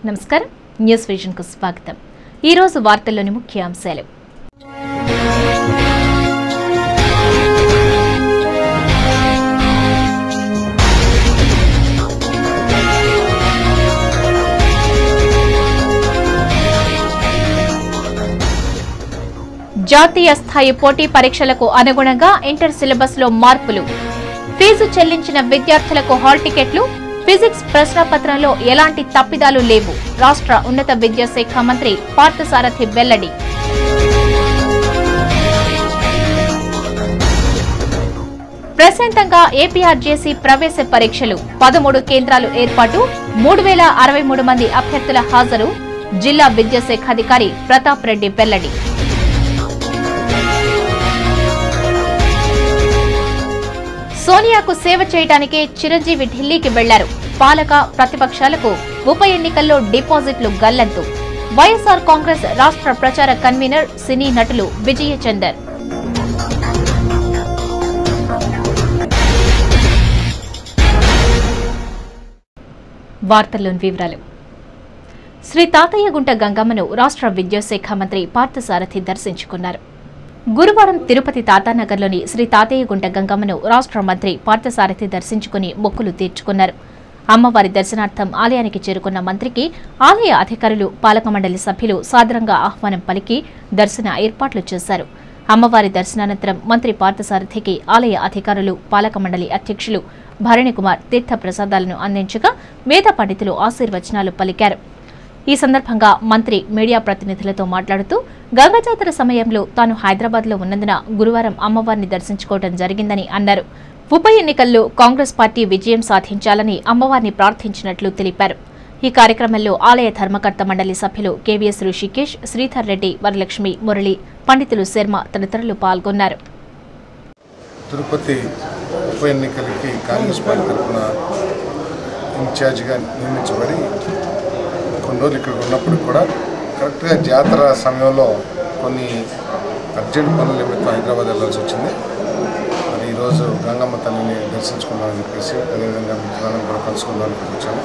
నమస్కారం news vision కు స్వాగతం। ఈ రోజు వార్తల్లోని ముఖ్య అంశాలు। జాతీయ స్థాయి పోటీ పరీక్షలకు అనుగుణంగా ఇంటర్ సిలబస్ లో మార్పులు, ఫీజు చెల్లించిన విద్యార్థులకు హాల్ టికెట్లు, ఫిజిక్స్ ప్రశ్నపత్రంలో ఎలాంటి తప్పిదాలు లేవు, రాష్ట్ర ఉన్నత విద్యాశాఖ మంత్రి పార్థసారథి వెల్లడి। ప్రశాంతంగా ఏపీఆర్జేసీ ప్రవేశ పరీక్షలు, 13 కేంద్రాలు ఏర్పాటు, 3063 మంది అభ్యర్థుల హాజరు, జిల్లా విద్యాశాఖ అధికారి ప్రతాప్ రెడ్డి వెల్లడి। సోనియాకు సేవ చేయడానికే చిరంజీవి ఢిల్లీకి వెళ్లారు, పాలక ప్రతిపక్షాలకు ఉప ఎన్నికల్లో డిపాజిట్లు గల్లంతు, వైఎస్ఆర్ కాంగ్రెస్ రాష్ట్ర ప్రచార కన్వీనర్ సినీ నటులు విజయచందర్। వార్తల్లోని వివరాలు। శ్రీ తాతయ్యగుంట గంగమ్మను రాష్ట్ర విద్యాశాఖ మంత్రి పార్థసారథి దర్శించుకున్నారు। గురువారం తిరుపతి తాతానగర్లోని శ్రీ తాతయ్యగుంట గంగమ్మను రాష్ట్ర మంత్రి పార్థసారథి దర్శించుకుని మొక్కులు తీర్చుకున్నారు। అమ్మవారి దర్శనార్థం ఆలయానికి చేరుకున్న మంత్రికి ఆలయ అధికారులు, పాలక మండలి సభ్యులు సాదరంగా ఆహ్వానం పలికి దర్శన ఏర్పాట్లు చేశారు। అమ్మవారి దర్శనానంతరం మంత్రి పార్థసారథికి ఆలయ అధికారులు, పాలక మండలి అధ్యక్షులు భరణికుమార్ తీర్థ ప్రసాదాలను అందించగా వేద పండితులు ఆశీర్వచనాలు పలికారు। ఈ సందర్భంగా మంత్రి మీడియా ప్రతినిధులతో మాట్లాడుతూ గంగ జాతర సమయంలో తాను హైదరాబాద్ లో ఉన్నందున గురువారం అమ్మవారిని దర్శించుకోవడం జరిగిందని అన్నారు। ఉప ఎన్నికల్లో కాంగ్రెస్ పార్టీ విజయం సాధించాలని అమ్మవారిని ప్రార్థించినట్లు తెలిపారు। ఈ కార్యక్రమంలో ఆలయ ధర్మకర్త మండలి సభ్యులు కేవీఎస్ ఋషికేష్, శ్రీధర్ రెడ్డి, వరలక్ష్మి, మురళి, పండితులు శర్మ తదితరులు పాల్గొన్నారు। తిరుపతి ఉప ఎన్నికలకి కాంగ్రెస్ పార్టీ తరఫున ఇన్ఛార్జిగా నియమించబడి కొన్ని రోజులు ఇక్కడ ఉన్నప్పుడు కూడా కరెక్ట్గా జాతర సమయంలో కొన్ని అర్జెంట్ పనుల నిమిత్తం హైదరాబాద్ వెళ్ళాల్సి వచ్చింది। మరి ఈరోజు గంగమ్మ తల్లిని దర్శించుకుందామని చెప్పేసి అదేవిధంగా మిత్రులను కూడా కలుసుకుందామని వచ్చాము।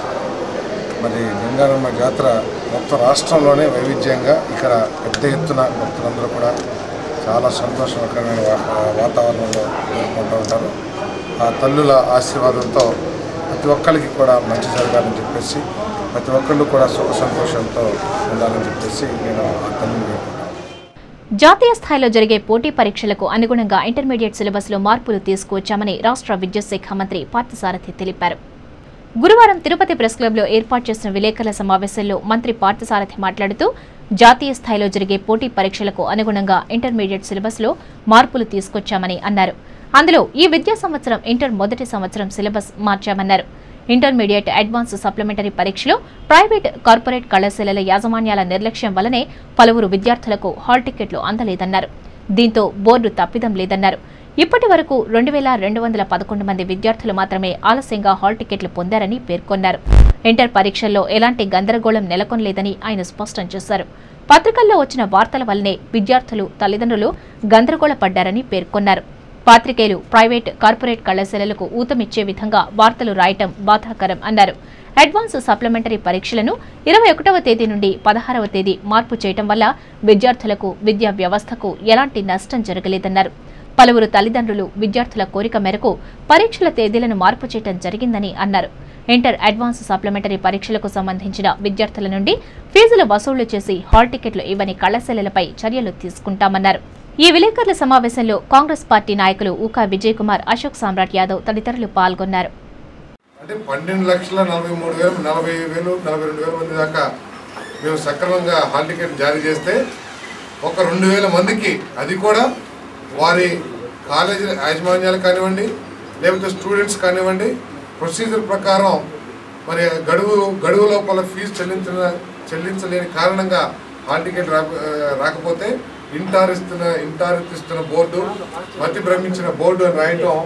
మరి గంగమ్మ జాతర మొత్తం రాష్ట్రంలోనే వైవిధ్యంగా ఇక్కడ పెద్ద ఎత్తున భక్తులందరూ కూడా చాలా సంతోషకరమైన వాతావరణంలో జరుపుకుంటూ ఉంటారు। ఆ తల్లుల ఆశీర్వాదంతో ప్రతి ఒక్కరికి కూడా మంచి జరగాలని చెప్పేసి, ప్రతి ఒక్కళ్ళు కూడా సుఖ సంతోషంతో ఉండాలని చెప్పేసి నేను ఆ తల్లిని వేడుకుంటాను। జాతీయ స్థాయిలో జరిగే పోటీ పరీక్షలకు అనుగుణంగా ఇంటర్మీడియట్ సిలబస్ లో మార్పులు తీసుకువచ్చామని రాష్ట్ర విద్యాశాఖ మంత్రి పార్థసారథి తెలిపారు। గురువారం తిరుపతి ప్రెస్ క్లబ్ లో ఏర్పాటు చేసిన విలేకరుల సమావేశంలో మంత్రి పార్థసారథి మాట్లాడుతూ జాతీయ స్థాయిలో జరిగే పోటీ పరీక్షలకు అనుగుణంగా ఇంటర్మీడియట్ సిలబస్ లో మార్పులు తీసుకొచ్చామని అన్నారు। అందులో ఈ విద్యా సంవత్సరం ఇంటర్ మొదటి సంవత్సరం సిలబస్ మార్చామన్నారు। ఇంటర్మీడియట్ అడ్వాన్స్ సప్లిమెంటరీ పరీక్షలో ప్రైవేట్, కార్పొరేట్ కళాశాలల యాజమాన్యాల నిర్లక్ష్యం వల్లనే పలువురు విద్యార్థులకు హాల్ టికెట్లు అందలేదన్నారు। దీంతో బోర్డు తప్పిదం లేదన్నారు। ఇప్పటి వరకు 2211 మంది విద్యార్థులు మాత్రమే ఆలస్యంగా హాల్ టికెట్లు పొందారని పేర్కొన్నారు। ఇంటర్ పరీక్షల్లో ఎలాంటి గందరగోళం నెలకొనలేదని ఆయన స్పష్టం చేశారు। పత్రికల్లో వచ్చిన వార్తల వల్లనే విద్యార్థులు, తల్లిదండ్రులు గందరగోళపడ్డారని పేర్కొన్నారు। పాత్రికేయులు ప్రైవేట్, కార్పొరేట్ కళాశాలలకు ఊతమిచ్చే విధంగా వార్తలు రాయటం బాధాకరం అన్నారు। అడ్వాన్స్ సప్లిమెంటరీ పరీక్షలను 21వ తేదీ నుండి 16వ తేదీ మార్పు చేయటం వల్ల విద్యార్థులకు, విద్యా వ్యవస్థకు ఎలాంటి నష్టం జరగలేదన్నారు। పలువురు తల్లిదండ్రులు విద్యార్థుల కోరిక మేరకు పరీక్షల తేదీలను మార్పు చేయటం జరిగిందని అన్నారు। ఇంటర్ అడ్వాన్స్ సప్లిమెంటరీ పరీక్షలకు సంబంధించిన విద్యార్థుల నుండి ఫీజులు వసూళ్లు చేసి హాల్ టికెట్లు ఇవ్వని కళాశాలలపై చర్యలు తీసుకుంటామన్నారు। ఈ విలేకరుల సమావేశంలో కాంగ్రెస్ పార్టీ నాయకులు ఊకా విజయ్ కుమార్, అశోక్ సామ్రాట్ యాదవ్ తదితరులు పాల్గొన్నారు। అంటే 12,43,000 మంది దాకా మేము సక్రమంగా హాల్ టికెట్ జారీ చేస్తే ఒక 2,000 మందికి, అది కూడా వారి కాలేజీ యాజమాన్యాలు కానివ్వండి, లేకపోతే స్టూడెంట్స్ కానివ్వండి, ప్రొసీజర్ ప్రకారం మరి గడువు లోపల ఫీజు చెల్లించలేని కారణంగా హాల్ టికెట్ రాకపోతే ఇంటారిస్తున్న బోర్డు, మతి భ్రమించిన బోర్డు అని రాయటం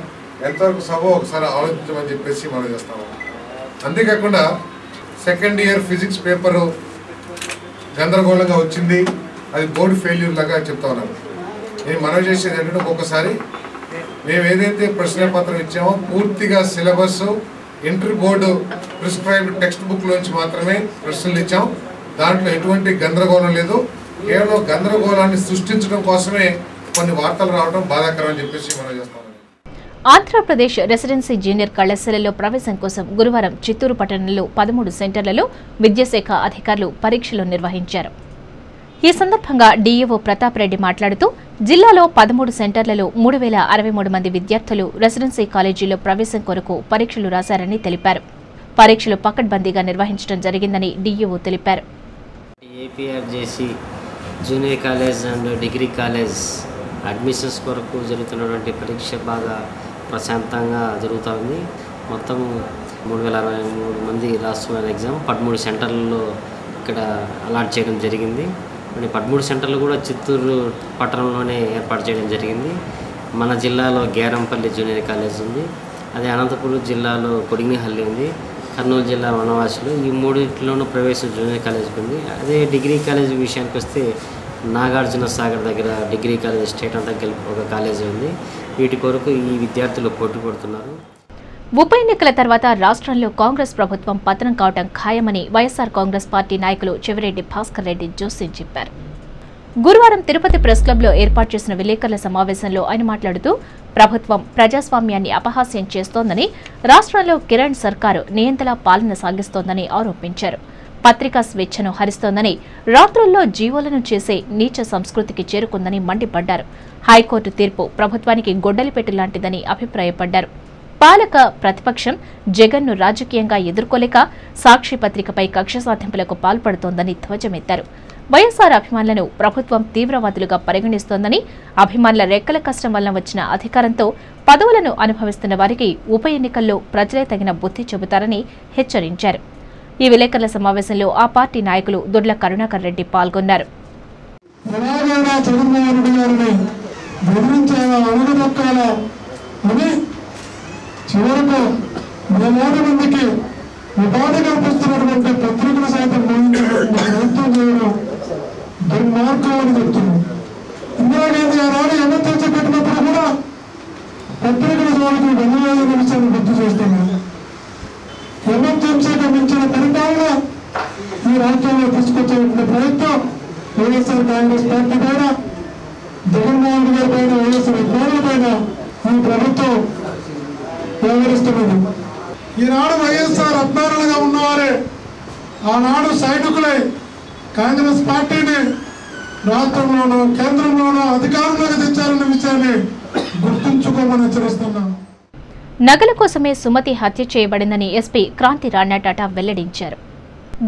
ఎంతవరకు సభ ఒకసారి ఆలోచించమని చెప్పేసి మనం చేస్తాము। అంతేకాకుండా సెకండ్ ఇయర్ ఫిజిక్స్ పేపరు గందరగోళంగా వచ్చింది, అది బోర్డు ఫెయిల్యూర్ లాగా చెప్తా ఉన్నాను। నేను మనవి చేసేది ఏంటంటే ఒక్కొక్కసారి మేము ఏదైతే ప్రశ్నపత్రం ఇచ్చామో పూర్తిగా syllabus inter board prescribed text book లోంచి మాత్రమే ప్రశ్నలు ఇచ్చాం. దాంట్లో ఎటువంటి గందరగోళం లేదు. కేవలం గందరగోళాన్ని సృష్టించడం కోసమే కొన్ని వార్తలు రావడం బాధాకరం అని చెప్పేసి మనం చేస్తాం. ఆంధ్రప్రదేశ్ రెసిడెన్సీ జూనియర్ కళాశాలలో ప్రవేశం కోసం గురువారం చిత్తూరు పట్టణంలో 13 సెంటర్లలో విద్యాశాఖ అధికారులు పరీక్షలు నిర్వహించారు. ఈ సందర్భంగా డీఈఓ ప్రతాప్ రెడ్డి మాట్లాడుతూ జిల్లాలో 13 సెంటర్లలో 3063 మంది విద్యార్థులు రెసిడెన్సీ కాలేజీలో ప్రవేశం కొరకు పరీక్షలు రాశారని తెలిపారు. పరీక్షలు పకడ్బందీగా నిర్వహించడం జరిగిందని డీఈఓ తెలిపారు. APRJC junior college and degree college admissions కొరకు జరుగుతున్నటువంటి పరీక్ష బాగా ప్రశాంతంగా జరుగుతుంది. మొత్తం 3063 మంది రాస్తున్న ఎగ్జామ్ 13 సెంటర్లలో ఇక్కడ అలాట్ చేయడం జరిగింది. మరి 13 సెంటర్లు కూడా చిత్తూరు పట్టణంలోనే ఏర్పాటు చేయడం జరిగింది. మన జిల్లాలో గేరంపల్లి జూనియర్ కాలేజ్ ఉంది, అదే అనంతపురం జిల్లాలో కొడిగినహల్లి ఉంది, కర్నూలు జిల్లా వనవాసులు, ఈ మూడింటిలోనూ ప్రవేశం జూనియర్ కాలేజ్కి ఉంది. అదే డిగ్రీ కాలేజ్ విషయానికి వస్తే నాగార్జున సాగర్ దగ్గర డిగ్రీ కాలేజ్ స్టేట్ అంతా కలిపి ఒక కాలేజీ ఉంది. వీటి కొరకు ఈ విద్యార్థులు పోటీ పడుతున్నారు. ఉప ఎన్నికల తర్వాత రాష్ట్రంలో కాంగ్రెస్ ప్రభుత్వం పతనం కావడం ఖాయమని వైఎస్సార్ కాంగ్రెస్ పార్టీ నాయకులు చెవిరెడ్డి భాస్కర్ రెడ్డి జోస్యం చెప్పారు. గురువారం తిరుపతి ప్రెస్ క్లబ్లో ఏర్పాటు చేసిన విలేకరుల సమావేశంలో ఆయన మాట్లాడుతూ ప్రభుత్వం ప్రజాస్వామ్యాన్ని అపహాస్యం చేస్తోందని, రాష్ట్రంలో కిరణ్ సర్కారు నియంతలా పాలన సాగిస్తోందని ఆరోపించారు. పత్రికా స్వేచ్ఛను హరిస్తోందని, రాత్రుల్లో జీవోలను చేసే నీచ సంస్కృతికి చేరుకుందని మండిపడ్డారు. హైకోర్టు తీర్పు ప్రభుత్వానికి గొడ్డలిపెట్టు లాంటిదని అభిప్రాయపడ్డారు. పాలక ప్రతిపక్షం జగన్ను రాజకీయంగా ఎదుర్కోలేక సాక్షి పత్రికపై కక్ష సాధింపులకు పాల్పడుతోందని ధ్వజమెత్తారు. వైఎస్సార్ అభిమానులను ప్రభుత్వం తీవ్రవాదులుగా పరిగణిస్తోందని, అభిమానుల రెక్కల కష్టం వల్ల వచ్చిన అధికారంతో పదవులను అనుభవిస్తున్న వారికి ఉప ఎన్నికల్లో ప్రజలే తగిన బుద్ధి చెబుతారని హెచ్చరించారు. ఈ విలేకరుల సమావేశంలో ఆ పార్టీ నాయకులు దొడ్ల కరుణాకర్ రెడ్డి పాల్గొన్నారు. చివరకు 3 మందికి ఉపాధి కల్పిస్తున్నటువంటి పత్రికలు సైతం ప్రయత్నం చేయడం దుర్మార్గం అని చెప్తున్నాం. ఇందిరాగాంధీ ఆనాడు ఎమర్జెన్సీ పెట్టినప్పుడు కూడా పత్రికల జోలికి వెళ్ళలేదని విషయాన్ని గుర్తు చేస్తున్నాం. ఎమర్జెన్సీకి మించిన పరిపాలన ఈ రాష్ట్రంలో తీసుకొచ్చేటువంటి ప్రయత్నం వైఎస్ఆర్ కాంగ్రెస్ పార్టీ పైన, జగన్మోహన్ రెడ్డి గారి పైన, వైఎస్ఆర్ అధికారుల పైన ఈ ప్రభుత్వం వ్యవహరిస్తున్నది. ఈనాడు వైఎస్ఆర్ అభిమానులుగా ఉన్నవారే ఆనాడు సైనికులై కాంగ్రెస్ పార్టీని రాష్ట్రంలోనూ కేంద్రంలోనూ అధికారంలోకి తెచ్చారన్న విషయాన్ని గుర్తుంచుకోమని హెచ్చరిస్తున్నాం. నగల కోసమే సుమతి హత్య చేయబడిందని ఎస్పీ క్రాంతి రాణా టాటా వెల్లడించారు.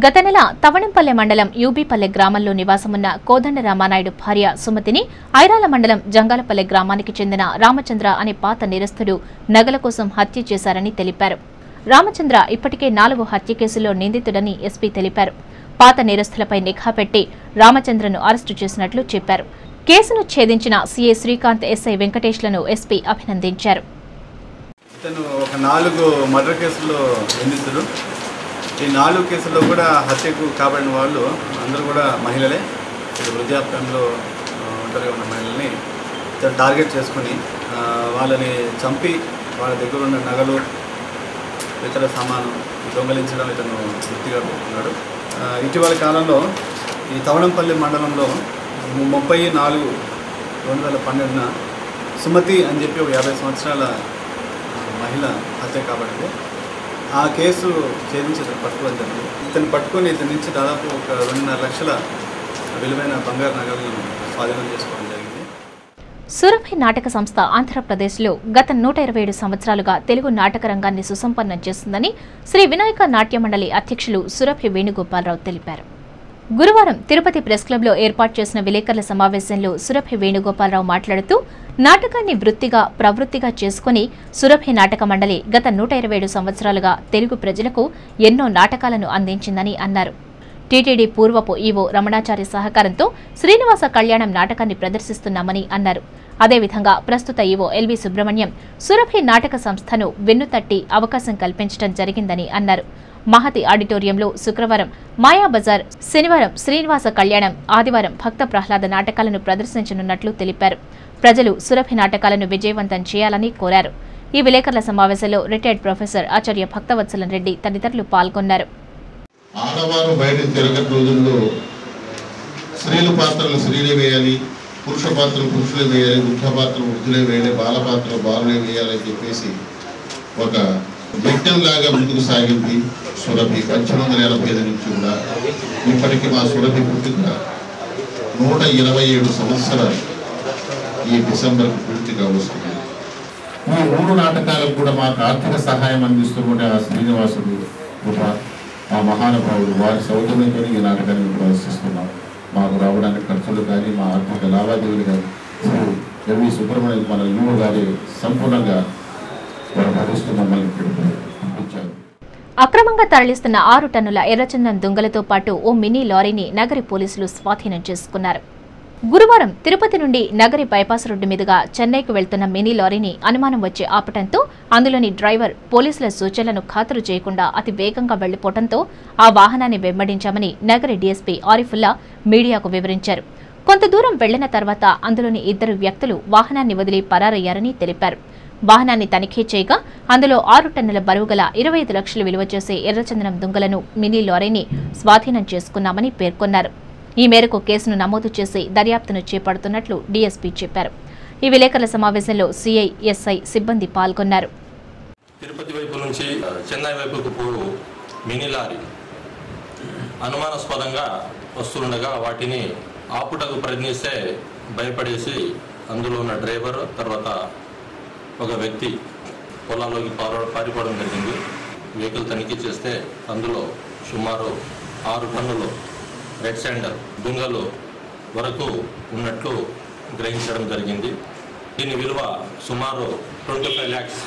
గత నెల తవణంపల్లె మండలం యూబీపల్లె గ్రామంలో నివాసమున్న కోదండ రామానాయుడు భార్య సుమతిని ఐరాల మండలం జంగాలపల్లె గ్రామానికి చెందిన రామచంద్ర అనే పాత నేరస్తుడు నగల కోసం హత్య చేశారని తెలిపారు. రామచంద్ర ఇప్పటికే 4 హత్య కేసుల్లో నిందితుడని ఎస్పీ తెలిపారు. పాత నేరస్తులపై నిఘా పెట్టి రామచంద్రను అరెస్టు చేసినట్లు చెప్పారు. కేసును ఛేదించిన సీఐ శ్రీకాంత్, ఎస్ఐ వెంకటేష్లను ఎస్పీ అభినందించారు. ఇతను ఒక 4 మర్డర్ కేసుల్లో నిందితుడు. ఈ 4 కేసుల్లో కూడా హత్యకు కాబడిన వాళ్ళు అందరూ కూడా మహిళలే. వృద్ధాప్యంలో ఒంటరిగా ఉన్న మహిళల్ని ఇతను టార్గెట్ చేసుకుని వాళ్ళని చంపి వాళ్ళ దగ్గర ఉన్న నగలు, ఇతర సామాను దొంగలించడం ఇతను వృత్తిగా పెట్టుకున్నాడు. ఇటీవల కాలంలో ఈ తవణంపల్లి మండలంలో 30/4/2012 సుమతి అని చెప్పి ఒక 50 సంవత్సరాల మహిళ హత్య కాబడింది. ఆ కేసు ఛేదించి పట్టుకోవడం జరిగింది. ఇతను పట్టుకొని ఇతని నుంచి దాదాపు ఒక 2.5 లక్షల విలువైన బంగారు నగలను స్వాధీనం చేసుకోవడం జరిగింది. సురభి నాటక సంస్థ ఆంధ్రప్రదేశ్లో గత 127 సంవత్సరాలుగా తెలుగు నాటక రంగాన్ని సుసంపన్నం చేస్తుందని శ్రీ వినాయక నాట్య మండలి అధ్యక్షులు సురభి వేణుగోపాలరావు తెలిపారు. గురువారం తిరుపతి ప్రెస్ క్లబ్లో ఏర్పాటు చేసిన విలేకరుల సమావేశంలో సురభి వేణుగోపాలరావు మాట్లాడుతూ నాటకాన్ని వృత్తిగా ప్రవృత్తిగా చేసుకుని సురభి నాటక మండలి గత 127 సంవత్సరాలుగా తెలుగు ప్రజలకు ఎన్నో నాటకాలను అందించిందని అన్నారు. టీటీడీ పూర్వపు ఈవో రమణాచారి సహకారంతో శ్రీనివాస కళ్యాణం నాటకాన్ని ప్రదర్శిస్తున్నామని అన్నారు. అదేవిధంగా ప్రస్తుత ఈవో ఎల్వి సుబ్రహ్మణ్యం సురభి నాటక సంస్థను వెన్నుతట్టి అవకాశం కల్పించడం జరిగిందని అన్నారు. మహతి ఆడిటోరియంలో శుక్రవారం మాయాబజార్, శనివారం శ్రీనివాస కళ్యాణం, ఆదివారం భక్త ప్రహ్లాద నాటకాలను ప్రదర్శించనున్నట్లు తెలిపారు. ప్రజలు సురభి నాటకాలను విజయవంతం చేయాలని కోరారు. ఈ విలేకరుల సమావేశంలో రిటైర్డ్ ప్రొఫెసర్ ఆచార్య భక్తవత్సల రెడ్డి తదితరులు పాల్గొన్నారు. ఆడవారు బయట తిరగని రోజుల్లో స్త్రీల పాత్రలు స్త్రీలే వేయాలి, పురుష పాత్రలు పురుషులే వేయాలి, వృద్ధ పాత్రలు వృద్ధులే వేయాలి, బాల పాత్రలు బాలులే వేయాలని చెప్పేసి ఒక యజ్ఞంలాగా ముందుకు సాగింది సురభి. 1885 నుంచి కూడా ఇప్పటికీ మా సురభి పుట్టుక 127 సంవత్సరాలు ఈ డిసెంబర్కు పూర్తిగా వస్తుంది. ఈ 3 నాటకాలకు కూడా మాకు ఆర్థిక సహాయం అందిస్తున్న ఆ శ్రీనివాసుడు ఆ మహానుభావుడు వారి సౌజన్యంతో ఈ నాటకాన్ని ప్రదర్శిస్తున్నాం. మాకు రావడానికి ఖర్చులు కానీ మా ఆర్థిక లావాదేవీలు కానీ ఎంవి సుబ్రహ్మణ్యం మన యువ గారి సంపూర్ణంగా భరిస్తూ మమ్మల్ని పంపించారు. అక్రమంగా తరలిస్తున్న 6 టన్నుల ఎర్రచందనం దుంగలతో పాటు ఓ మినీ లారీని నగరి పోలీసులు స్వాధీనం చేసుకున్నారు. గురువారం తిరుపతి నుండి నగరి బైపాస్ రోడ్డు మీదుగా చెన్నైకి వెళ్తున్న మినీ లారీని అనుమానం వచ్చి ఆపటంతో అందులోని డ్రైవర్ పోలీసుల సూచనలను ఖాతరు చేయకుండా అతి వేగంగా వెళ్లిపోవడంతో ఆ వాహనాన్ని వెంబడించామని నగరి డీఎస్పీ ఆరిఫుల్లా మీడియాకు వివరించారు. కొంత దూరం వెళ్లిన తర్వాత అందులోని 2 వ్యక్తులు వాహనాన్ని వదిలి పరారయ్యారని తెలిపారు. వాహనాన్ని తనిఖీ చేయగా అందులో 6 టన్నుల బరువుగల 25 లక్షలు విలువ చేసే ఎర్రచందనం దుంగలను మినీ లారీని స్వాధీనం చేసుకున్నామని పేర్కొన్నారు. ఈ మేరకు కేసును నమోదు చేసి దర్యాప్తును చేపడుతున్నట్లు డీఎస్పీ చెప్పారు. ఈ విలేకరుల సమావేశంలో సిఐ, ఎస్ఐ సిబ్బంది పాల్గొన్నారు. తిరుపతి వైపు నుంచి చెన్నై వైపుకు పోవు మినీ లారీ అనుమానాస్పదంగా వస్తుండగా వాటిని ఆపుటకు ప్రయత్నిస్తే భయపడేసి అందులో ఉన్న డ్రైవర్ తర్వాత ఒక వ్యక్తి పొలాల్లోకి పారిపోవడం జరిగింది. వెహికల్ తనిఖీ చేస్తే అందులో సుమారు 6 టన్నులు రెడ్ శాండల్ దుంగలు వరకు ఉన్నట్లు గ్రహించడం జరిగింది. దీని విలువ సుమారు 25 lakhs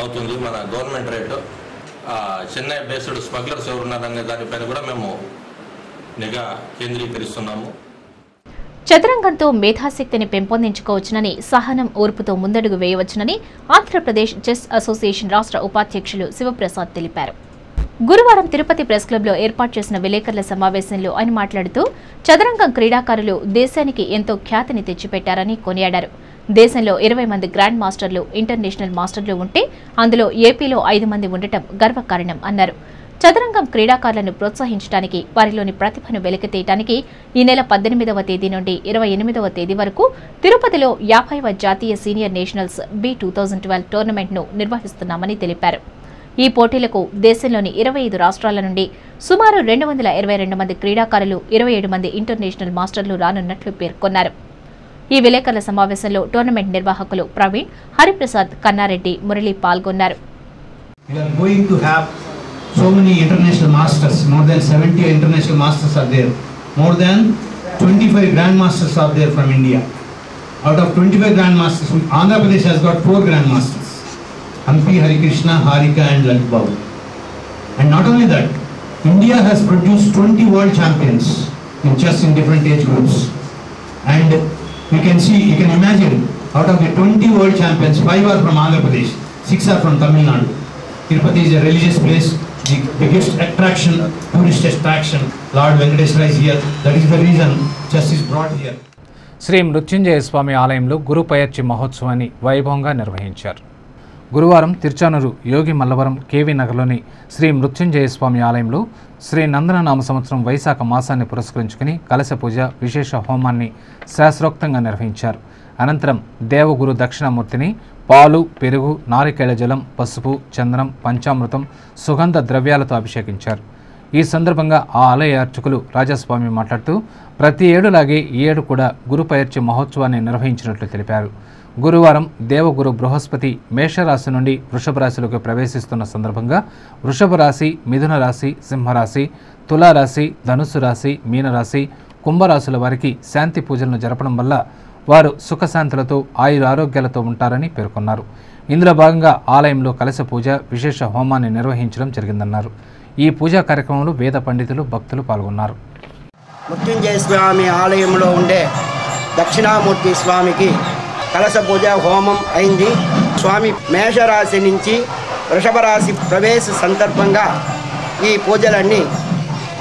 అవుతుంది మన government rate. Chennai based smugglers ఎవరున్నారనే దానిపైన కూడా మేము నిఘా కేంద్రీకరిస్తున్నాము. చదరంగంతో మేధాశక్తిని పెంపొందించుకోవచ్చునని, సహనం ఓర్పుతో ముందడుగు వేయవచ్చునని ఆంధ్రప్రదేశ్ చెస్ అసోసియేషన్ రాష్ట్ర ఉపాధ్యక్షులు శివప్రసాద్ తెలిపారు. గురువారం తిరుపతి ప్రెస్ క్లబ్లో ఏర్పాటు చేసిన విలేకరుల సమావేశంలో ఆయన మాట్లాడుతూ చదరంగం క్రీడాకారులు దేశానికి ఎంతో ఖ్యాతిని తెచ్చిపెట్టారని కొనియాడారు. దేశంలో 20 మంది గ్రాండ్ మాస్టర్లు, ఇంటర్నేషనల్ మాస్టర్లు ఉంటే అందులో ఏపీలో 5 మంది ఉండటం గర్వకారణం అన్నారు. చదరంగం క్రీడాకారులను ప్రోత్సహించడానికి, వారిలోని ప్రతిభను వెలికితీయడానికి ఈ నెల 18వ తేదీ నుండి 28వ తేదీ వరకు తిరుపతిలో 50వ జాతీయ సీనియర్ నేషనల్స్ B2012 టోర్నమెంట్ను నిర్వహిస్తున్నామని తెలిపారు. ఈ పోటీలకు దేశంలోని 25 రాష్ట్రాల నుండి సుమారు 222 మంది క్రీడాకారులు, 27 మంది ఇంటర్నేషనల్ మాస్టర్లు రానున్నట్లు పేర్కొన్నారు. ఈ విలేకరుల సమావేశంలో టోర్నమెంట్ నిర్వాహకులు ప్రవీణ్, హరిప్రసాద్, కన్నారెడ్డి, మురళి పాల్గొన్నారు. So many international masters, more than 70 international masters are there. More than 25 grandmasters are there from India. Out of 25 grandmasters, Andhra Pradesh has got 4 grandmasters. Hampi, Harikrishna, Harika and Lalit Babu. And not only that, India has produced 20 world champions in chess in different age groups. And you can imagine, out of the 20 world champions, 5 are from Andhra Pradesh, 6 are from Tamil Nadu. Tirupati is a religious place. The biggest attraction, tourist attraction, Lord Venkateswara is here. That is the reason chess is brought here. Shri మృత్యుంజయ స్వామి ఆలయంలో గురు పయర్చి మహోత్సవాన్ని వైభవంగా నిర్వహించారు. గురువారం తిరుచానూరు యోగి Mallavaram KV నగర్లోని శ్రీ మృత్యుంజయ స్వామి ఆలయంలో శ్రీ నందననామ సంవత్సరం వైశాఖ మాసాన్ని పురస్కరించుకుని కలశ పూజ, విశేష హోమాన్ని శాస్త్రోక్తంగా నిర్వహించారు. అనంతరం దేవగురు దక్షిణామూర్తిని పాలు, పెరుగు, నారికేళ జలం, పసుపు, చందనం, పంచామృతం, సుగంధ ద్రవ్యాలతో అభిషేకించారు. ఈ సందర్భంగా ఆ ఆలయ అర్చకులు రాజస్వామి మాట్లాడుతూ ప్రతి ఏడులాగే ఈ ఏడు కూడా గురు పయర్చి మహోత్సవాన్ని నిర్వహించినట్లు తెలిపారు. గురువారం దేవగురు బృహస్పతి మేషరాశి నుండి వృషభ రాశిలోకి ప్రవేశిస్తున్న సందర్భంగా వృషభ రాశి, మిథున రాశి, సింహరాశి, తులారాశి, ధనుస్సు రాశి, మీనరాశి, కుంభరాశుల వారికి శాంతి పూజలను జరపడం వల్ల వారు సుఖశాంతులతో ఆయురారోగ్యాలతో ఉంటారని పేర్కొన్నారు. ఇందులో భాగంగా ఆలయంలో కలశ పూజ, విశేష హోమాన్ని నిర్వహించడం జరిగిందన్నారు. ఈ పూజా కార్యక్రమంలో వేద పండితులు, భక్తులు పాల్గొన్నారు. మృత్యుంజయ స్వామి ఆలయంలో ఉండే దక్షిణామూర్తి స్వామికి కలశ పూజ హోమం అయింది. స్వామి మేషరాశి నుంచి వృషభ రాశి ప్రవేశ సందర్భంగా ఈ పూజలన్నీ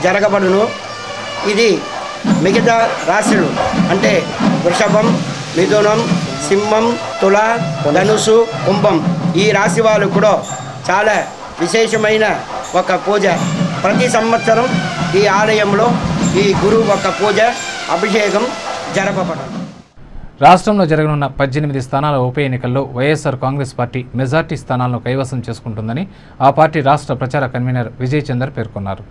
జరగబడును. ఇది మిగతా రాశులు అంటే వృషభం, మిథునం, సింహం, తుల, ధనుసు, కుంభం ఈ రాశి వాళ్ళు కూడా చాలా విశేషమైన ఒక పూజ ప్రతి సంవత్సరం ఈ ఆలయంలో ఈ గురువు ఒక పూజ అభిషేకం జరపబడదు. రాష్ట్రంలో జరగనున్న 18 స్థానాల ఉప ఎన్నికల్లో వైఎస్ఆర్ కాంగ్రెస్ పార్టీ మెజార్టీ స్థానాలను కైవసం చేసుకుంటుందని ఆ పార్టీ రాష్ట్ర ప్రచార కన్వీనర్ విజయ్ చందర్ పేర్కొన్నారు.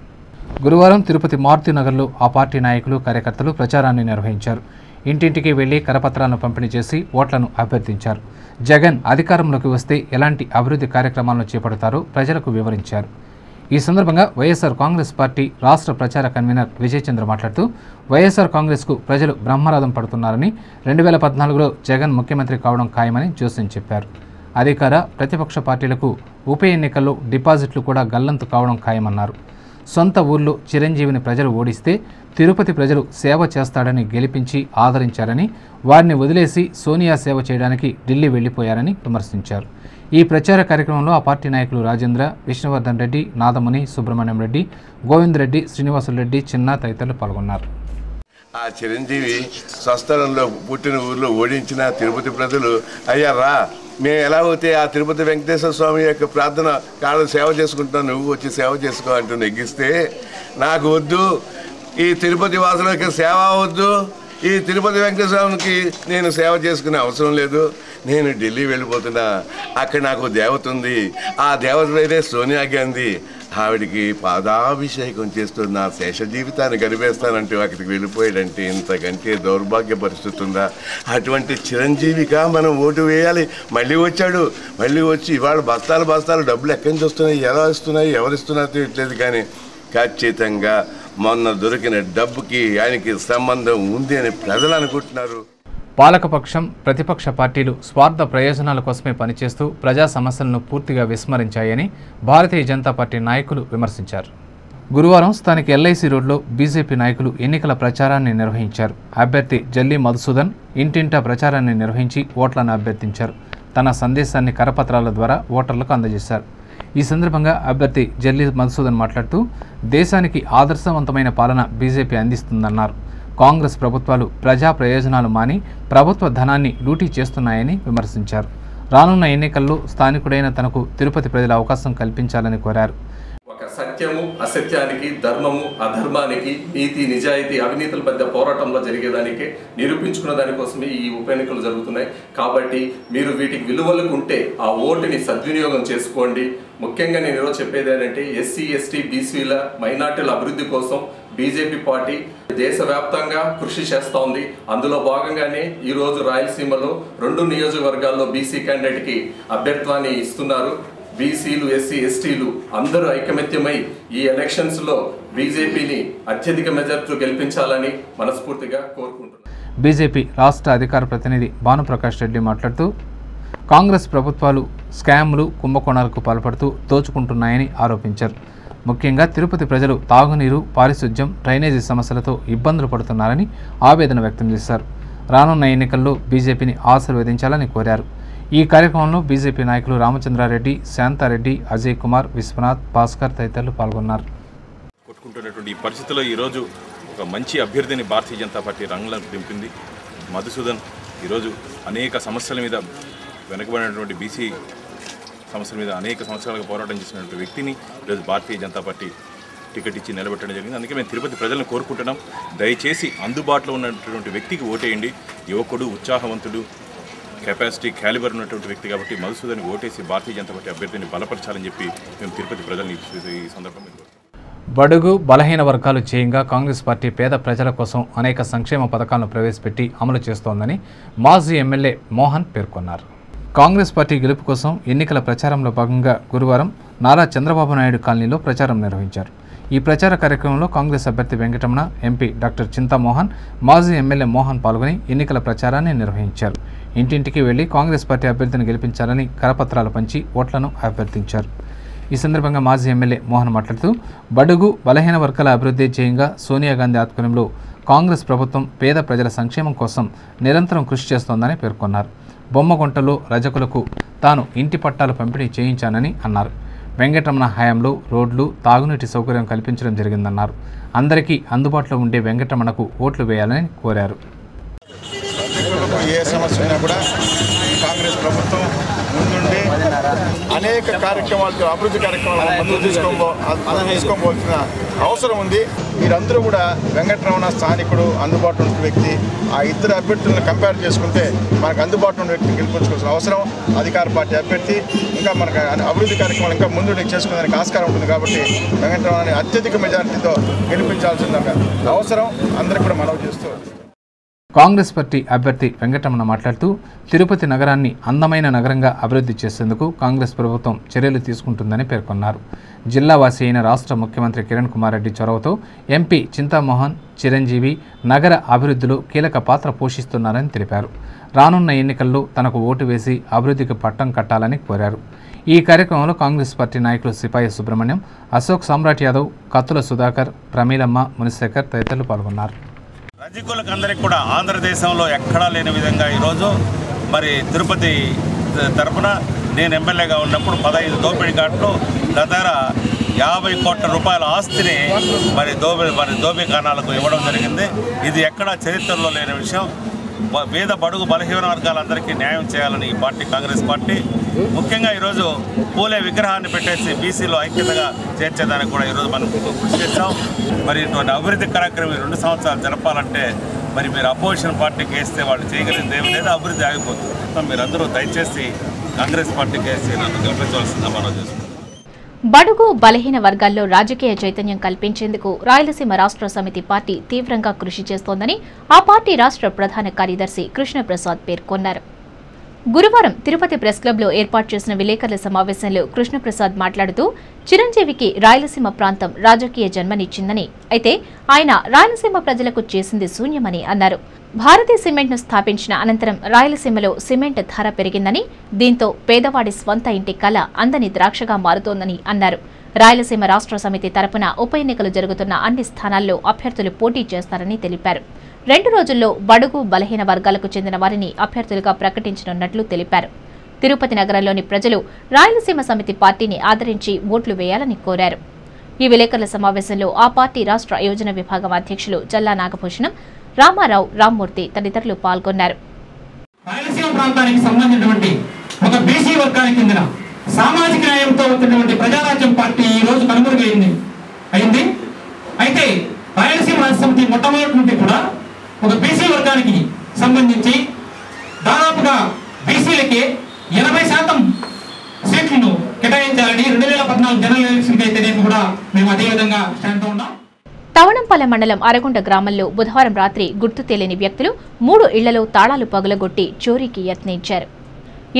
గురువారం తిరుపతి మారుతినగర్లో ఆ పార్టీ నాయకులు, కార్యకర్తలు ప్రచారాన్ని నిర్వహించారు. ఇంటింటికి వెళ్లి కరపత్రాలను పంపిణీ చేసి ఓట్లను అభ్యర్థించారు. జగన్ అధికారంలోకి వస్తే ఎలాంటి అభివృద్ధి కార్యక్రమాలను చేపడతారో ప్రజలకు వివరించారు. ఈ సందర్భంగా వైఎస్ఆర్ కాంగ్రెస్ పార్టీ రాష్ట్ర ప్రచార కన్వీనర్ విజయ్ చంద్ర మాట్లాడుతూ వైఎస్ఆర్ కాంగ్రెస్కు ప్రజలు బ్రహ్మరథం పడుతున్నారని, 2014లో జగన్ ముఖ్యమంత్రి కావడం ఖాయమని జోస్యం చెప్పారు. అధికార ప్రతిపక్ష పార్టీలకు ఉప ఎన్నికల్లో డిపాజిట్లు కూడా గల్లంతు కావడం ఖాయమన్నారు. సొంత ఊర్లో చిరంజీవిని ప్రజలు ఓడిస్తే తిరుపతి ప్రజలు సేవ చేస్తాడని గెలిపించి ఆదరించారని, వారిని వదిలేసి సోనియా సేవ చేయడానికి ఢిల్లీ వెళ్లిపోయారని విమర్శించారు. ఈ ప్రచార కార్యక్రమంలో ఆ పార్టీ నాయకులు రాజేంద్ర, విష్ణువర్ధన్ రెడ్డి, నాదముని, సుబ్రహ్మణ్యం రెడ్డి, గోవింద్ రెడ్డి, శ్రీనివాసులు రెడ్డి, చిన్న తదితరులు పాల్గొన్నారు. ఆ చిరంజీవి స్వస్థలంలో పుట్టిన ఊర్లో ఓడించిన తిరుపతి ప్రజలు అయ్యారా, మేము ఎలా అయితే ఆ తిరుపతి వెంకటేశ్వర స్వామి యొక్క ప్రార్థన కాళ్ళ సేవ చేసుకుంటాం, నువ్వు వచ్చి సేవ చేసుకో అంటూ నెగ్గిస్తే నాకు వద్దు, ఈ తిరుపతి వాసుల యొక్క సేవ వద్దు, ఈ తిరుపతి వెంకటేశ్వర స్వామికి నేను సేవ చేసుకునే అవసరం లేదు, నేను ఢిల్లీ వెళ్ళిపోతున్నా, అక్కడ నాకు దేవత ఉంది, ఆ దేవత అయితే సోనియా గాంధీ, ఆవిడికి పాదాభిషేకం చేస్తూ నా శేష జీవితాన్ని గడిపేస్తానంటూ అక్కడికి వెళ్ళిపోయాడంటే ఇంతకంటే దౌర్భాగ్య పరిస్థితి ఉందా? అటువంటి చిరంజీవిగా మనం ఓటు వేయాలి. మళ్ళీ వచ్చాడు, మళ్ళీ వచ్చి ఇవాళ బస్తాలు డబ్బులు ఎక్కడి నుంచి వస్తున్నాయి, ఎలా వస్తున్నాయి, ఎవరు ఇస్తున్నారో తెలియట్లేదు, కానీ ఖచ్చితంగా మొన్న దొరికిన డబ్బుకి ఆయనకి సంబంధం ఉంది అని ప్రజలు అనుకుంటున్నారు. పాలకపక్షం, ప్రతిపక్ష పార్టీలు స్వార్థ ప్రయోజనాల కోసమే పనిచేస్తూ ప్రజా సమస్యలను పూర్తిగా విస్మరించాయని భారతీయ జనతా పార్టీ నాయకులు విమర్శించారు. గురువారం స్థానిక ఎల్ఐసి రోడ్లో బీజేపీ నాయకులు ఎన్నికల ప్రచారాన్ని నిర్వహించారు. అభ్యర్థి జల్లి మధుసూదన్ ఇంటింటా ప్రచారాన్ని నిర్వహించి ఓట్లను అభ్యర్థించారు. తన సందేశాన్ని కరపత్రాల ద్వారా ఓటర్లకు అందజేశారు. ఈ సందర్భంగా అభ్యర్థి జల్లి మధుసూదన్ మాట్లాడుతూ దేశానికి ఆదర్శవంతమైన పాలన బీజేపీ అందిస్తుందన్నారు. కాంగ్రెస్ ప్రభుత్వాలు ప్రజా ప్రయోజనాలు మాని ప్రభుత్వ ధనాన్ని లూటీ చేస్తున్నాయని విమర్శించారు. రానున్న ఎన్నికల్లో స్థానికుడైన తనకు తిరుపతి ప్రజల అవకాశం కల్పించాలని కోరారు. ఒక సత్యము అసత్యానికి, ధర్మము అధర్మానికి, నీతి నిజాయితీ అవినీతుల మధ్య పోరాటంలో జరిగేదానికి నిరూపించుకున్న దానికోసమే ఈ ఉప ఎన్నికలు జరుగుతున్నాయి. కాబట్టి మీరు వీటికి విలువలకు ఉంటే ఆ ఓటుని సద్వినియోగం చేసుకోండి. ముఖ్యంగా నేను ఈరోజు చెప్పేది ఏంటంటే ఎస్సీ, ఎస్టీ, బీసీల, మైనార్టీల అభివృద్ధి కోసం బీజేపీ పార్టీ దేశవ్యాప్తంగా కృషి చేస్తూ ఉంది. అందులో భాగంగానే ఈరోజు రాయలసీమలో 2 నియోజకవర్గాల్లో బీసీ క్యాండిడేట్కి అభ్యర్థిత్వాన్ని ఇస్తున్నారు. బీసీలు, ఎస్సీ, ఎస్టీలు అందరూ ఐకమత్యమై ఈ ఎలక్షన్స్లో బీజేపీని అత్యధిక మెజార్టీతో గెలిపించాలని మనస్ఫూర్తిగా కోరుకుంటున్నారు. బీజేపీ రాష్ట్ర అధికార ప్రతినిధి భానుప్రకాష్ రెడ్డి మాట్లాడుతూ కాంగ్రెస్ ప్రభుత్వాలు స్కామ్లు, కుంభకోణాలకు పాల్పడుతూ దోచుకుంటున్నాయని ఆరోపించారు. ముఖ్యంగా తిరుపతి ప్రజలు తాగునీరు, పారిశుధ్యం, డ్రైనేజీ సమస్యలతో ఇబ్బందులు పడుతున్నారని ఆవేదన వ్యక్తం చేశారు. రానున్న ఎన్నికల్లో బీజేపీని ఆశీర్వదించాలని కోరారు. ఈ కార్యక్రమంలో బీజేపీ నాయకులు రామచంద్రారెడ్డి, శాంతారెడ్డి, అజయ్ కుమార్, విశ్వనాథ్, భాస్కర్ తదితరులు పాల్గొన్నారు. కొట్టుకుంటున్నటువంటి ఈ పరిస్థితుల్లో ఈరోజు ఒక మంచి అభ్యర్థిని భారతీయ జనతా పార్టీ రంగంలోకి దింపింది. మధుసూదన్ ఈరోజు అనేక సమస్యల మీద, వెనుకబడినటువంటి బీసీ సమస్యల మీద అనేక సంవత్సరాలుగా పోరాటం చేసినటువంటి వ్యక్తిని ఈరోజు భారతీయ జనతా పార్టీ టికెట్ ఇచ్చి నిలబెట్టడం జరిగింది. అందుకే మేము తిరుపతి ప్రజలను కోరుకుంటున్నాం, దయచేసి అందుబాటులో ఉన్నటువంటి వ్యక్తికి ఓటేయండి. యువకుడు, ఉత్సాహవంతుడు, కెపాసిటీ, క్యాలిబర్ ఉన్నటువంటి వ్యక్తి కాబట్టి మధుసూదన్ ఓటేసి భారతీయ జనతా పార్టీ అభ్యర్థిని బలపరచాలని చెప్పి మేము తిరుపతి ప్రజల్ని ఈ సందర్భంగా బడుగు బలహీన వర్గాలు చేయంగా కాంగ్రెస్ పార్టీ పేద ప్రజల కోసం అనేక సంక్షేమ పథకాలను ప్రవేశపెట్టి అమలు చేస్తోందని మాజీ ఎమ్మెల్యే మోహన్ పేర్కొన్నారు. కాంగ్రెస్ పార్టీ గెలుపు కోసం ఎన్నికల ప్రచారంలో భాగంగా గురువారం నారా చంద్రబాబు నాయుడు కాలనీలో ప్రచారం నిర్వహించారు. ఈ ప్రచార కార్యక్రమంలో కాంగ్రెస్ అభ్యర్థి వెంకటరమణ, ఎంపీ డాక్టర్ చింతామోహన్, మాజీ ఎమ్మెల్యే మోహన్ పాల్గొని ఎన్నికల ప్రచారాన్ని నిర్వహించారు. ఇంటింటికి వెళ్లి కాంగ్రెస్ పార్టీ అభ్యర్థిని గెలిపించాలని కరపత్రాలు పంచి ఓట్లను అభ్యర్థించారు. ఈ సందర్భంగా మాజీ ఎమ్మెల్యే మోహన్ మాట్లాడుతూ బడుగు బలహీన వర్గాల అభివృద్ధి చేయంగా సోనియా గాంధీ ఆధ్వర్యంలో కాంగ్రెస్ ప్రభుత్వం పేద ప్రజల సంక్షేమం కోసం నిరంతరం కృషి చేస్తోందని పేర్కొన్నారు. బొమ్మగుంటలో రజకులకు తాను ఇంటి పట్టాలు పంపిణీ చేయించానని అన్నారు. వెంకటరమణ హయాంలో రోడ్లు, తాగునీటి సౌకర్యం కల్పించడం జరిగిందన్నారు. అందరికీ అందుబాటులో ఉండే వెంకటరమణకు ఓట్లు వేయాలని కోరారు. ఏ సమస్య ఉన్నా కూడా కాంగ్రెస్ ప్రభుత్వం ముందుండి అనేక కార్యక్రమాలతో అభివృద్ధి కార్యక్రమాలు తీసుకోవాల్సిన అవసరం ఉంది. మీరందరూ కూడా వెంకటరమణ స్థానికుడు, అందుబాటులో ఉన్న వ్యక్తి. ఆ ఇద్దరు అభ్యర్థులను కంపేర్ చేసుకుంటే మనకు అందుబాటులో ఉన్న వ్యక్తిని గెలిపించుకోవాల్సిన అవసరం అధికార పార్టీ అభ్యర్థి. ఇంకా మనకు అభివృద్ధి కార్యక్రమాలు ఇంకా ముందు చేసుకునేందుకు ఆస్కారం ఉంటుంది. కాబట్టి వెంకటరమణని అత్యధిక మెజారిటీతో గెలిపించాల్సిన అవసరం అందరికీ కూడా మనవి చేస్తూ కాంగ్రెస్ పార్టీ అభ్యర్థి వెంకటరమణ మాట్లాడుతూ తిరుపతి నగరాన్ని అందమైన నగరంగా అభివృద్ధి చేసేందుకు కాంగ్రెస్ ప్రభుత్వం చర్యలు తీసుకుంటుందని పేర్కొన్నారు. జిల్లావాసి అయిన రాష్ట్ర ముఖ్యమంత్రి కిరణ్ కుమార్ రెడ్డి చొరవతో ఎంపీ చింతామోహన్, చిరంజీవి నగర అభివృద్ధిలో కీలక పాత్ర పోషిస్తున్నారని తెలిపారు. రానున్న ఎన్నికల్లో తనకు ఓటు వేసి అభివృద్ధికి పట్టం కట్టాలని కోరారు. ఈ కార్యక్రమంలో కాంగ్రెస్ పార్టీ నాయకులు సిపాయి సుబ్రహ్మణ్యం, అశోక్ సామ్రాట్ యాదవ్, కత్తుల సుధాకర్, ప్రమీలమ్మ, మునిశేఖర్ తదితరులు పాల్గొన్నారు. రజకులకు అందరికీ కూడా ఆంధ్రదేశంలో ఎక్కడా లేని విధంగా ఈరోజు మరి తిరుపతి తరఫున నేను ఎమ్మెల్యేగా ఉన్నప్పుడు 15 దోపిడీ ఘాట్లు దగ్గర 50 కోట్ల రూపాయల ఆస్తిని మరి దోపిఖానాలకు ఇవ్వడం జరిగింది. ఇది ఎక్కడా చరిత్రలో లేని విషయం. పేద బడుగు బలహీన వర్గాలందరికీ న్యాయం చేయాలని ఈ పార్టీ కాంగ్రెస్ పార్టీ ముఖ్యంగా ఈరోజు పూలే విగ్రహాన్ని పెట్టేసి బీసీలో ఐక్యతగా చేర్చేదానికి కూడా ఈరోజు మనం కృషి చేస్తాం. మరి ఇటువంటి అభివృద్ధి కార్యక్రమం 2 సంవత్సరాలు జరపాలంటే మరి మీరు అపోజిషన్ పార్టీకి వేస్తే వాళ్ళు చేయగలిగింది ఏమి లేదు, అభివృద్ధి ఆగిపోతుంది. మీరందరూ దయచేసి కాంగ్రెస్ పార్టీకి వేసి నన్ను గెలిపించవలసిందిగా మనం చేసుకుంటాం. బడుగు బలహీన వర్గాల్లో రాజకీయ చైతన్యం కల్పించేందుకు రాయలసీమ రాష్ట్ర సమితి పార్టీ తీవ్రంగా కృషి చేస్తోందని ఆ పార్టీ రాష్ట్ర ప్రధాన కార్యదర్శి కృష్ణప్రసాద్ పేర్కొన్నారు. గురువారం తిరుపతి ప్రెస్ క్లబ్లో ఏర్పాటు చేసిన విలేకరుల సమావేశంలో కృష్ణప్రసాద్ మాట్లాడుతూ చిరంజీవికి రాయలసీమ ప్రాంతం రాజకీయ జన్మనిచ్చిందని, అయితే ఆయన రాయలసీమ ప్రజలకు చేసింది శూన్యమని అన్నారు. భారతీ సిమెంట్ను స్థాపించిన అనంతరం రాయలసీమలో సిమెంట్ ధర పెరిగిందని, దీంతో పేదవాడి స్వంత ఇంటి కళ అందని ద్రాక్షగా మారుతోందని అన్నారు. రాయలసీమ రాష్ట్ర సమితి తరపున ఉప ఎన్నికలు జరుగుతున్న అన్ని స్థానాల్లో అభ్యర్థులు పోటీ చేస్తారని తెలిపారు. 2 రోజుల్లో బడుగు బలహీన వర్గాలకు చెందిన వారిని అభ్యర్థులుగా ప్రకటించనున్నట్లు తెలిపారు. తిరుపతి నగరంలోని ప్రజలు రాయలసీమ సమితి పార్టీని ఆదరించి ఓట్లు వేయాలని కోరారు. ఈ విలేకరుల సమావేశంలో ఆ పార్టీ రాష్ట్ర యోజన విభాగం అధ్యక్షులు జల్లా నాగభూషణం, రామారావు, రామ్మూర్తి తదితరులు పాల్గొన్నారు. రాయలసీమ ప్రాంతానికి సంబంధించినటువంటి ఒక బీసీ వర్గానికి చెందిన సామాజిక న్యాయంతో వచ్చినటువంటి ప్రజారాజ్యం పార్టీ ఈ రోజు కనుమరుగైంది. అయితే రాయలసీమ రాష్ట్ర సమితి మొట్టమొదటి నుండి కూడా ఒక బీసీ వర్గానికి సంబంధించి దాదాపుగా బీసీలకి 80% సీట్లను కేటాయించాలని 2014 జనరల్ ఎలక్షన్ అయితే కూడా మేము అదే విధంగా స్టాండ్ ఉన్నాం. తవణంపల్లె మండలం అరగుంట గ్రామంలో బుధవారం రాత్రి గుర్తు తెలియని వ్యక్తులు 3 ఇళ్లలో తాళాలు పగులగొట్టి చోరీకి యత్నించారు.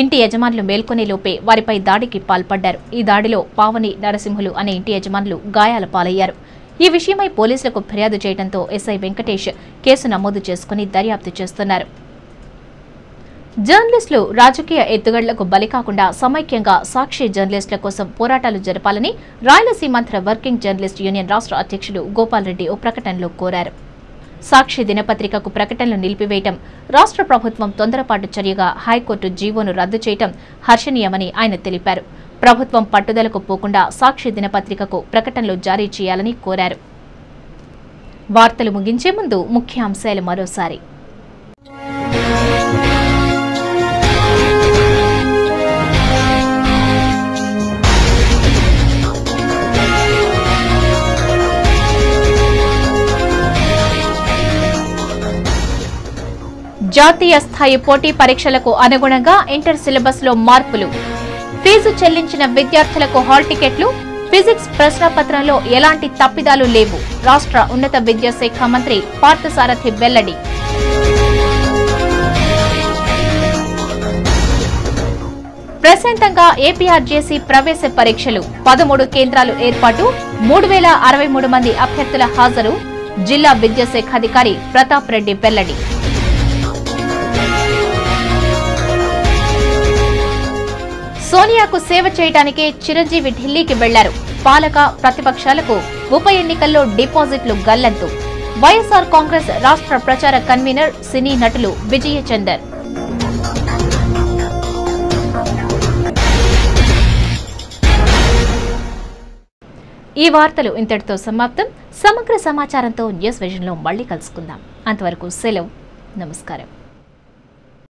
ఇంటి యజమానులు మేల్కొనేలోపే వారిపై దాడికి పాల్పడ్డారు. ఈ దాడిలో పావని, నరసింహులు అనే ఇంటి యజమానులు గాయాల పాలయ్యారు. ఈ విషయమై పోలీసులకు ఫిర్యాదు చేయడంతో ఎస్ఐ వెంకటేష్ కేసు నమోదు చేసుకుని దర్యాప్తు చేస్తున్నారు. జర్నలిస్టులు రాజకీయ ఎత్తుగడలకు బలి కాకుండా సమైక్యంగా సాక్షి జర్నలిస్టుల కోసం పోరాటాలు జరపాలని రాయలసీమాంధ్ర వర్కింగ్ జర్నలిస్ట్ యూనియన్ రాష్ట్ర అధ్యక్షుడు గోపాల్ రెడ్డి ఓ ప్రకటనలో కోరారు. సాక్షి దినపత్రికకు ప్రకటనలు నిలిపివేయటం, రాష్ట్ర ప్రభుత్వం తొందరపాటు చర్యగా హైకోర్టు జీవోను రద్దు చేయటం హర్షణీయమని ఆయన తెలిపారు. ప్రభుత్వం పట్టుదలకు పోకుండా సాక్షి దినపత్రికకు ప్రకటనలు జారీ చేయాలని కోరారు. వార్తలు ముగించే ముందు ముఖ్యాంశాలు మరోసారి. జాతీయ స్థాయి పోటీ పరీక్షలకు అనుగుణంగా ఇంటర్ సిలబస్ లో మార్పులు, ఫీజు చెల్లించిన విద్యార్థులకు హాల్ టికెట్లు, ఫిజిక్స్ ప్రశ్నపత్రంలో ఎలాంటి తప్పిదాలు లేవు. రాష్ట్ర ఉన్నత విద్యాశాఖ మంత్రి పార్థసారథి వెల్లడి. ప్రశాంతంగా ఏపీఆర్జేసీ ప్రవేశ పరీక్షలు, 13 కేంద్రాలు ఏర్పాటు, 3063 మంది అభ్యర్థుల హాజరు. జిల్లా విద్యాశాఖాధికారి ప్రతాప్ రెడ్డి వెల్లడి. సోనియాకు సేవ చేయడానికే చిరంజీవి ఢిల్లీకి వెళ్లారు. పాలక ప్రతిపక్షాలకు ఉప ఎన్నికల్లో డిపాజిట్లు గల్లంతు. వైఎస్ఆర్ కాంగ్రెస్ రాష్ట్ర ప్రచార కన్వీనర్ సినీ నటులు విజయచందర్. ఈ వార్తలు ఇంతటితో సమాప్తం. సమగ్ర సమాచారంతో న్యూస్ విజన్లో మళ్లీ కలుసుకుందాం. అంతవరకు సెలవు. నమస్కారం.